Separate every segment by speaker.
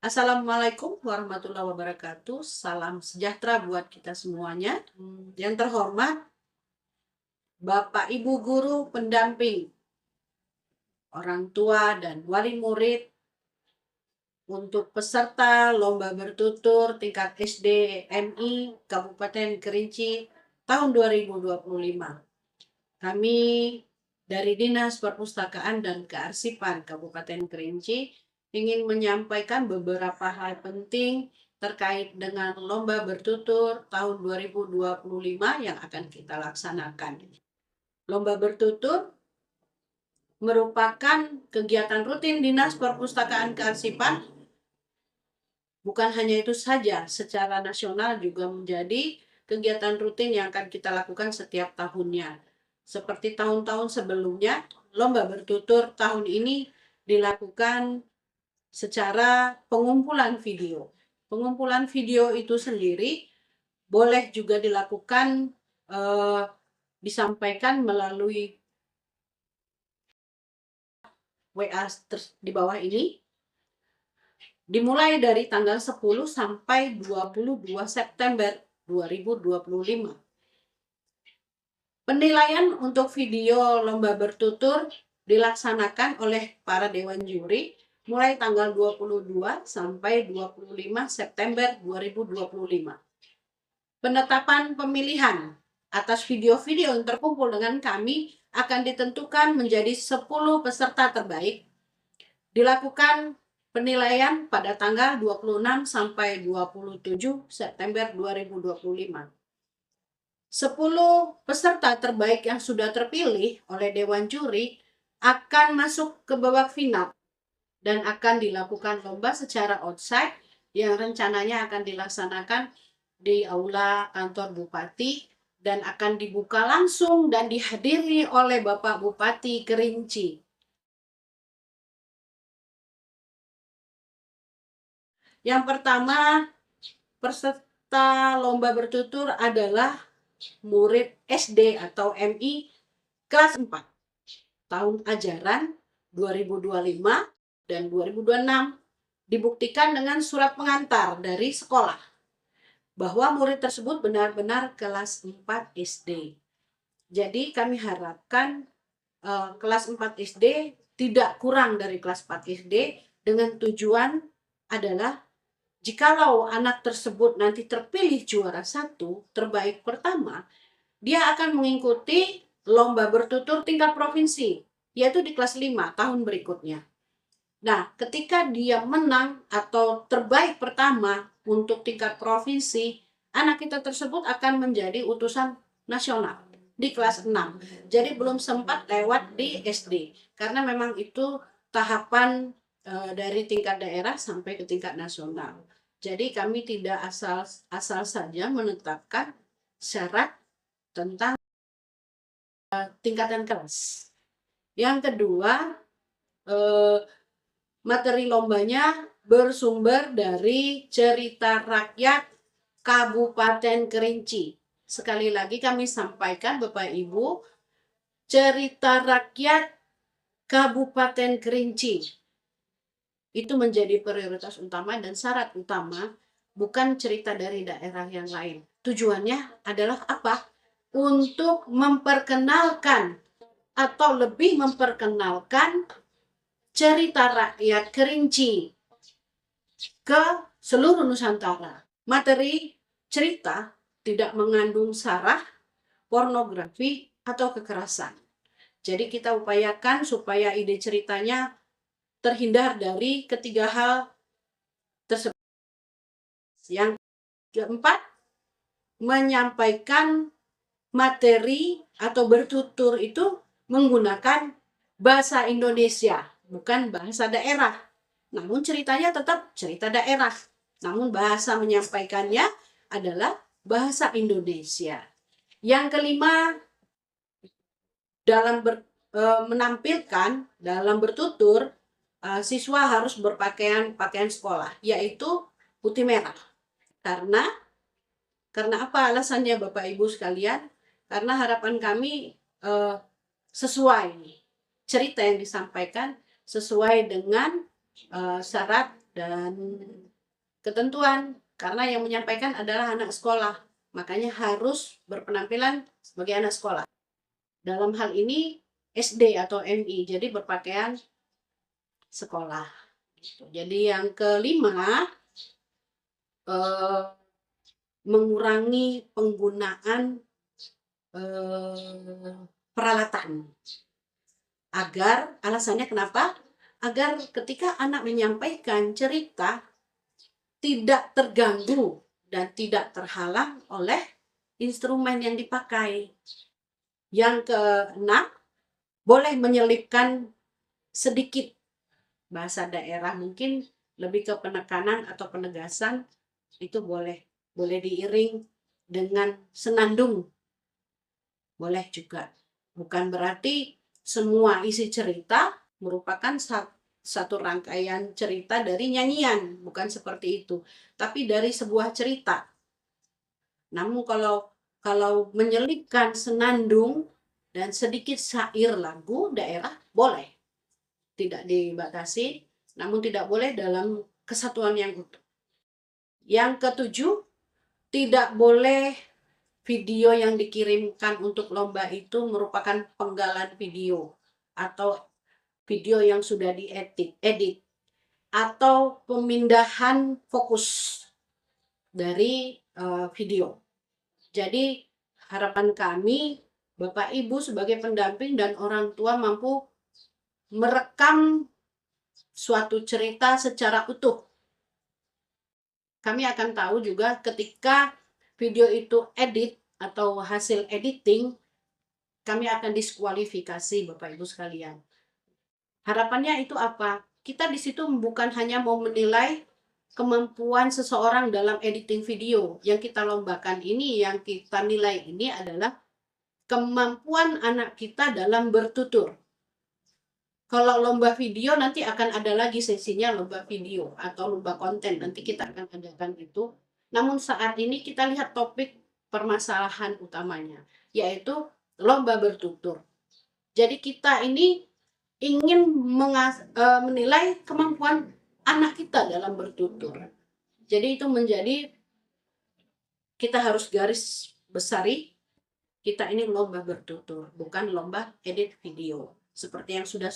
Speaker 1: Assalamualaikum warahmatullahi wabarakatuh. Salam sejahtera buat kita semuanya. Yang terhormat, Bapak Ibu guru pendamping, orang tua dan wali murid, untuk peserta lomba bertutur tingkat SD MI Kabupaten Kerinci tahun 2025. Kami dari Dinas Perpustakaan dan Kearsipan Kabupaten Kerinci ingin menyampaikan beberapa hal penting terkait dengan lomba bertutur tahun 2025 yang akan kita laksanakan. Lomba bertutur merupakan kegiatan rutin Dinas Perpustakaan Kearsipan. Bukan hanya itu saja, secara nasional juga menjadi kegiatan rutin yang akan kita lakukan setiap tahunnya. Seperti tahun-tahun sebelumnya, lomba bertutur tahun ini dilakukan secara pengumpulan video. Pengumpulan video itu sendiri boleh juga dilakukan disampaikan melalui WA di bawah ini, dimulai dari tanggal 10 sampai 22 September 2025. Penilaian untuk video lomba bertutur dilaksanakan oleh para dewan juri mulai tanggal 22 sampai 25 September 2025. Penetapan pemilihan atas video-video yang terkumpul dengan kami akan ditentukan menjadi 10 peserta terbaik. Dilakukan penilaian pada tanggal 26 sampai 27 September 2025. 10 peserta terbaik yang sudah terpilih oleh Dewan Juri akan masuk ke babak final dan akan dilakukan lomba secara onsite yang rencananya akan dilaksanakan di Aula Kantor Bupati dan akan dibuka langsung dan dihadiri oleh Bapak Bupati Kerinci. Yang pertama, peserta lomba bertutur adalah murid SD atau MI kelas 4 tahun ajaran 2025 dan 2026. Dibuktikan dengan surat pengantar dari sekolah bahwa murid tersebut benar-benar kelas 4 SD. Jadi kami harapkan kelas 4 SD tidak kurang dari kelas 4 SD, dengan tujuan adalah jikalau anak tersebut nanti terpilih juara 1 terbaik pertama, dia akan mengikuti lomba bertutur tingkat provinsi, yaitu di kelas 5 tahun berikutnya. Nah, ketika dia menang atau terbaik pertama untuk tingkat provinsi, anak kita tersebut akan menjadi utusan nasional di kelas 6. Jadi belum sempat lewat di SD, karena memang itu tahapan dari tingkat daerah sampai ke tingkat nasional. Jadi kami tidak asal saja menetapkan syarat tentang tingkatan kelas. Yang kedua, materi lombanya bersumber dari cerita rakyat Kabupaten Kerinci. Sekali lagi kami sampaikan Bapak Ibu, cerita rakyat Kabupaten Kerinci itu menjadi prioritas utama dan syarat utama, bukan cerita dari daerah yang lain. Tujuannya adalah apa? Untuk memperkenalkan atau lebih memperkenalkan cerita rakyat Kerinci ke seluruh Nusantara. Materi cerita tidak mengandung sara, pornografi, atau kekerasan. Jadi kita upayakan supaya ide ceritanya terhindar dari ketiga hal tersebut. Yang keempat, menyampaikan materi atau bertutur itu menggunakan bahasa Indonesia, bukan bahasa daerah. Namun ceritanya tetap cerita daerah, namun bahasa menyampaikannya adalah bahasa Indonesia. Yang kelima, dalam menampilkan, dalam bertutur, siswa harus pakaian sekolah, yaitu putih merah. Karena apa alasannya Bapak Ibu sekalian? Karena harapan kami sesuai cerita yang disampaikan, sesuai dengan syarat dan ketentuan, karena yang menyampaikan adalah anak sekolah, makanya harus berpenampilan sebagai anak sekolah. Dalam hal ini SD atau MI, jadi berpakaian sekolah. Jadi yang kelima, eh, mengurangi penggunaan peralatan. Alasannya kenapa? Agar ketika anak menyampaikan cerita tidak terganggu dan tidak terhalang oleh instrumen yang dipakai. Yang keenam, boleh menyelipkan sedikit bahasa daerah, mungkin lebih ke penekanan atau penegasan, itu boleh diiring dengan senandung, boleh juga. Bukan berarti semua isi cerita merupakan satu rangkaian cerita dari nyanyian, bukan seperti itu, tapi dari sebuah cerita. Namun kalau menyelipkan senandung dan sedikit syair lagu daerah boleh, tidak dibatasi, namun tidak boleh dalam kesatuan yang utuh. Yang ketujuh, tidak boleh video yang dikirimkan untuk lomba itu merupakan penggalan video atau video yang sudah edit atau pemindahan fokus dari video. Jadi harapan kami, Bapak Ibu sebagai pendamping dan orang tua mampu merekam suatu cerita secara utuh. Kami akan tahu juga ketika video itu edit atau hasil editing, kami akan diskualifikasi Bapak Ibu sekalian. Harapannya itu apa? Kita di situ bukan hanya mau menilai kemampuan seseorang dalam editing video. Yang kita lombakan ini, yang kita nilai ini adalah kemampuan anak kita dalam bertutur. Kalau lomba video nanti akan ada lagi sesinya lomba video atau lomba konten, nanti kita akan adakan itu. Namun saat ini kita lihat topik permasalahan utamanya, yaitu lomba bertutur. Jadi kita ini ingin menilai kemampuan anak kita dalam bertutur. Jadi itu menjadi, kita harus garis besari, kita ini lomba bertutur, bukan lomba edit video. Seperti yang sudah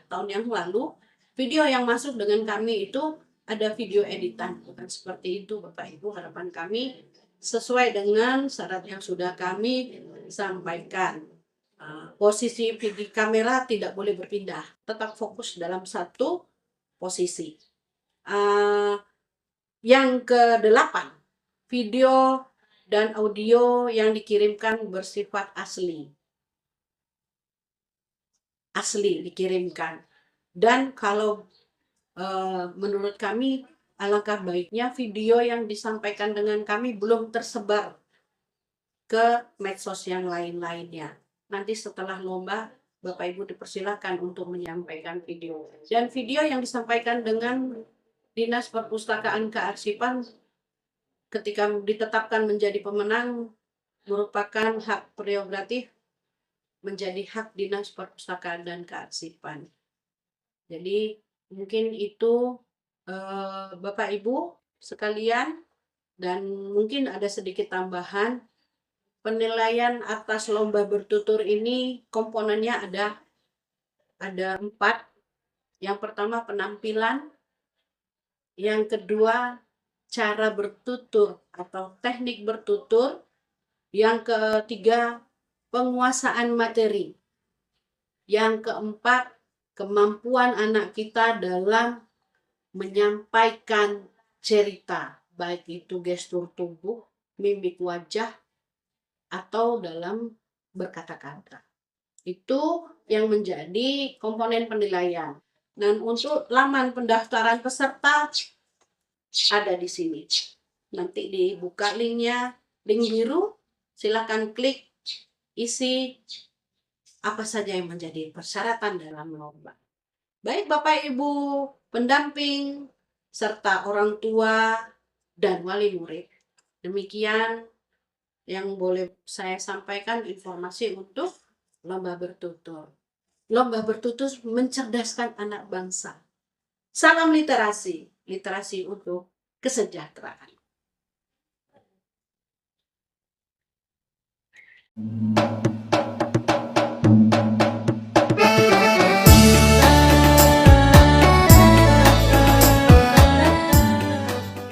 Speaker 1: tahun yang lalu, video yang masuk dengan kami itu ada video editan, bukan seperti itu Bapak Ibu. Harapan kami sesuai dengan syarat yang sudah kami sampaikan. Posisi video kamera tidak boleh berpindah, tetap fokus dalam satu posisi. Yang ke-8, video dan audio yang dikirimkan bersifat asli dikirimkan. Dan kalau menurut kami alangkah baiknya video yang disampaikan dengan kami belum tersebar ke medsos yang lain-lainnya. Nanti setelah lomba, Bapak Ibu dipersilakan untuk menyampaikan video. Dan video yang disampaikan dengan Dinas Perpustakaan Kearsipan ketika ditetapkan menjadi pemenang merupakan hak prerogatif, menjadi hak Dinas Perpustakaan dan Kearsipan. Jadi mungkin itu Bapak Ibu sekalian, dan mungkin ada sedikit tambahan. Penilaian atas lomba bertutur ini komponennya ada 4. Yang pertama penampilan, yang kedua cara bertutur atau teknik bertutur, yang ketiga penguasaan materi, yang keempat kemampuan anak kita dalam menyampaikan cerita, baik itu gestur tubuh, mimik wajah, atau dalam berkata-kata. Itu yang menjadi komponen penilaian. Dan untuk laman pendaftaran peserta ada di sini. Nanti dibuka linknya, link biru, silakan klik, isi apa saja yang menjadi persyaratan dalam lomba. Baik Bapak Ibu pendamping serta orang tua dan wali murid, demikian yang boleh saya sampaikan informasi untuk lomba bertutur. Lomba bertutur mencerdaskan anak bangsa. Salam literasi. literasi untuk kesejahteraan.